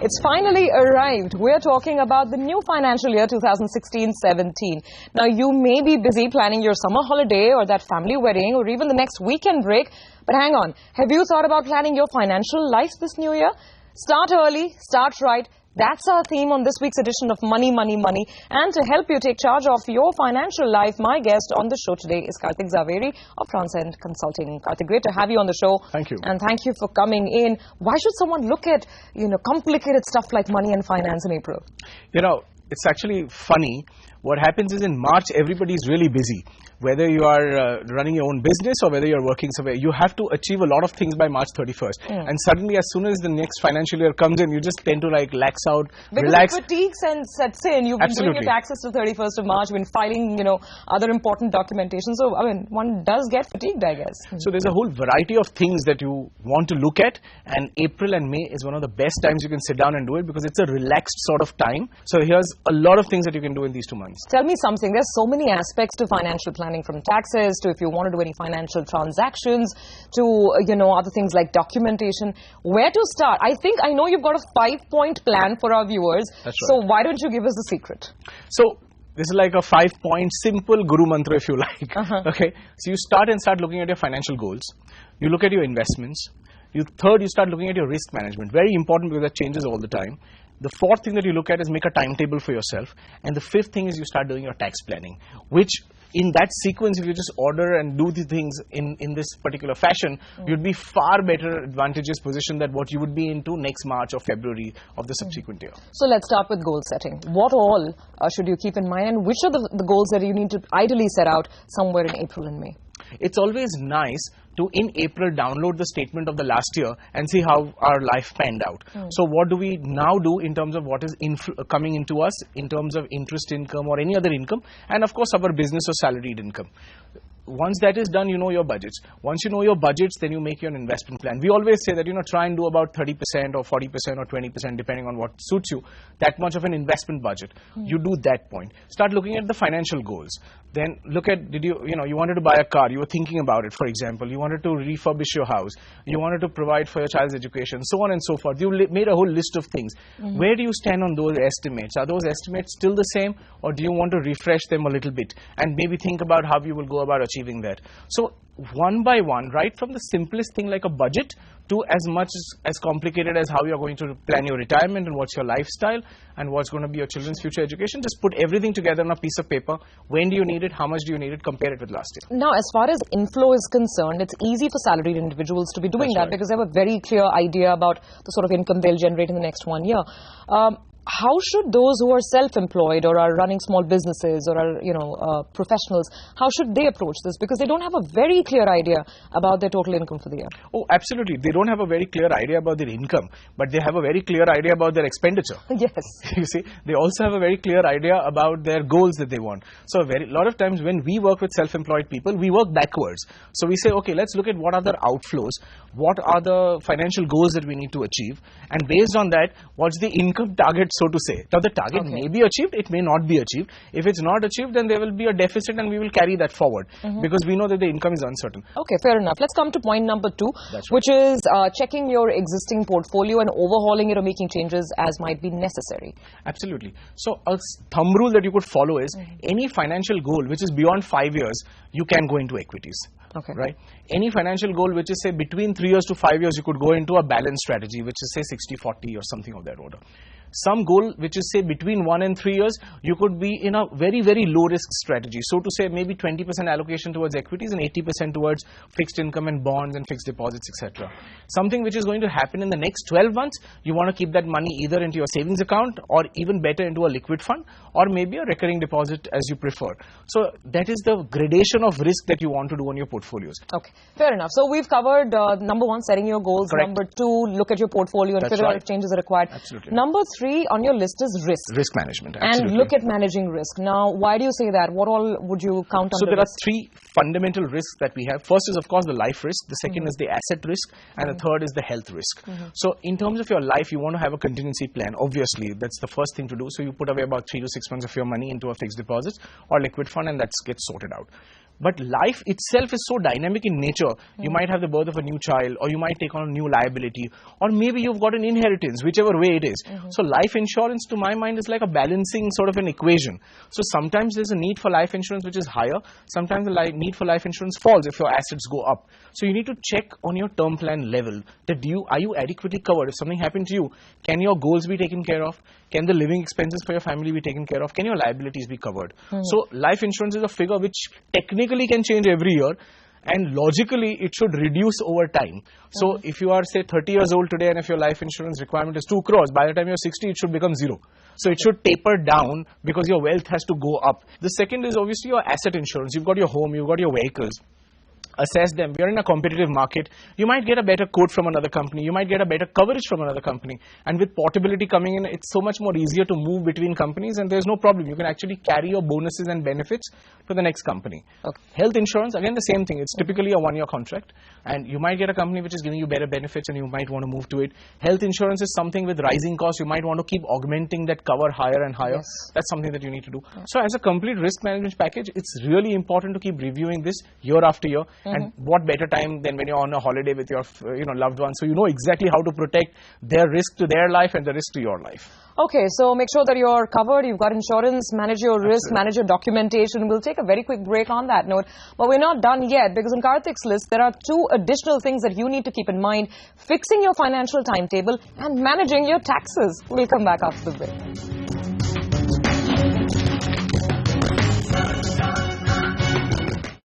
It's finally arrived. We're talking about the new financial year 2016-17. Now, you may be busy planning your summer holiday or that family wedding or even the next weekend break. But hang on. Have you thought about planning your financial life this new year? Start early, start right. That's our theme on this week's edition of Money, Money, Money. And to help you take charge of your financial life, my guest on the show today is KARTIK'S of Transcend Consulting. Kartik, great to have you on the show. Thank you. And thank you for coming in. Why should someone look at, complicated stuff like money and finance in April? It's actually funny. What happens is in March, everybody's really busy. Whether you are running your own business or whether you're working somewhere, you have to achieve a lot of things by March 31st. And suddenly, as soon as the next financial year comes in, you just tend to lax out, relax. Because fatigue sets in. You've been doing your taxes till 31st of March, been filing, other important documentation. So, one does get fatigued, I guess. So, there's a whole variety of things that you want to look at. And April and May is one of the best times you can sit down and do it because it's a relaxed sort of time. So, here's a lot of things that you can do in these 2 months. Tell me something. There's so many aspects to financial planning, from taxes to if you want to do any financial transactions to, other things like documentation. Where to start? I know you've got a 5-point plan for our viewers. That's right. So why don't you give us the secret? So this is like a 5-point simple guru mantra, if you like. Okay. So you start looking at your financial goals. You look at your investments. Third, you start looking at your risk management. Very important because that changes all the time. The fourth thing that you look at is make a timetable for yourself. And the fifth thing is you start doing your tax planning, which in that sequence, if you just order and do the things in this particular fashion, you'd be far better advantageous position than what you would be into next March or February of the subsequent year. So let's start with goal setting. What all should you keep in mind, and which are the goals that you need to ideally set out somewhere in April and May? It's always nice to, in April, download the statement of the last year and see how our life panned out. So what do we now do in terms of what is coming into us in terms of interest income or any other income, and of course our business or salaried income. Once that is done, you know your budgets. Once you know your budgets, then you make your investment plan. We always say that, try and do about 30% or 40% or 20%, depending on what suits you, that much of an investment budget. You do that point. Start looking at the financial goals. Then look at, you wanted to buy a car, you were thinking about it, for example. You wanted to refurbish your house. You wanted to provide for your child's education, so on and so forth. You made a whole list of things. Where do you stand on those estimates? Are those estimates still the same, or do you want to refresh them a little bit and maybe think about how you will go about achieving that? So one by one, right from the simplest thing like a budget to as much as complicated as how you're going to plan your retirement and what's your lifestyle and what's going to be your children's future education, just put everything together on a piece of paper. When do you need it? How much do you need it? Compare it with last year. Now, as far as inflow is concerned, it's easy for salaried individuals to be doing that because they have a very clear idea about the sort of income they'll generate in the next 1 year. How should those who are self-employed or are running small businesses or are, professionals, how should they approach this? Because they don't have a very clear idea about their total income for the year. Oh, absolutely. They don't have a very clear idea about their income, but they have a very clear idea about their expenditure. Yes. You see, they also have a very clear idea about their goals that they want. So a lot of times when we work with self-employed people, we work backwards. So we say, okay, let's look at what are the outflows, what are the financial goals that we need to achieve, and based on that, what's the income target, so to say. Now the target may be achieved, it may not be achieved. If it's not achieved, then there will be a deficit and we will carry that forward because we know that the income is uncertain. Okay, fair enough. Let's come to point number 2, which is checking your existing portfolio and overhauling it or making changes as might be necessary. Absolutely. So a thumb rule that you could follow is any financial goal which is beyond 5 years, you can go into equities. Okay. Right? Any financial goal which is say between 3 years to 5 years, you could go into a balanced strategy, which is say 60-40 or something of that order. Some goal which is say between 1 and 3 years, you could be in a very, very low risk strategy. So to say maybe 20% allocation towards equities and 80% towards fixed income and bonds and fixed deposits, etc. Something which is going to happen in the next 12 months, you want to keep that money either into your savings account or even better into a liquid fund or maybe a recurring deposit as you prefer. So that is the gradation of risk that you want to do on your portfolios. Okay, fair enough. So we've covered number 1, setting your goals. Correct. Number 2, look at your portfolio and figure out if changes are required. Absolutely. Number 3 on your list is risk. Risk management, absolutely. And look at managing risk. Now, why do you say that? What all would you count on? So there are 3 fundamental risks that we have. First is, of course, the life risk. The second is the asset risk. And the third is the health risk. So in terms of your life, you want to have a contingency plan. Obviously, that's the first thing to do. So you put away about 3 to 6 months of your money into a fixed deposit or liquid fund, and that gets sorted out. But life itself is so dynamic in nature. You might have the birth of a new child, or you might take on a new liability, or maybe you've got an inheritance, whichever way it is. So life insurance, to my mind, is like a balancing sort of an equation. So sometimes there's a need for life insurance which is higher. Sometimes the need for life insurance falls if your assets go up. So you need to check on your term plan level that are you adequately covered? If something happened to you, can your goals be taken care of? Can the living expenses for your family be taken care of? Can your liabilities be covered? So life insurance is a figure which technically can change every year, and logically it should reduce over time. So if you are, say, 30 years old today, and if your life insurance requirement is 2 crores, by the time you're 60 it should become 0. So it should taper down because your wealth has to go up. The second is obviously your asset insurance. You've got your home, you've got your vehicles. Assess them. We are in a competitive market. You might get a better quote from another company. You might get a better coverage from another company. And with portability coming in, it's so much more easier to move between companies, and there's no problem. You can actually carry your bonuses and benefits to the next company. Health insurance, again, the same thing. It's typically a 1-year contract, and you might get a company which is giving you better benefits, and you might want to move to it. Health insurance is something with rising costs. You might want to keep augmenting that cover higher and higher. That's something that you need to do. So as a complete risk management package, it's really important to keep reviewing this year after year. And what better time than when you're on a holiday with your loved ones, so you know exactly how to protect their risk to their life and the risk to your life. Okay, so make sure that you're covered, you've got insurance, manage your risk, manage your documentation. We'll take a very quick break on that note. But we're not done yet, because on Kartik's list, there are 2 additional things that you need to keep in mind: fixing your financial timetable and managing your taxes. We'll come back after the break.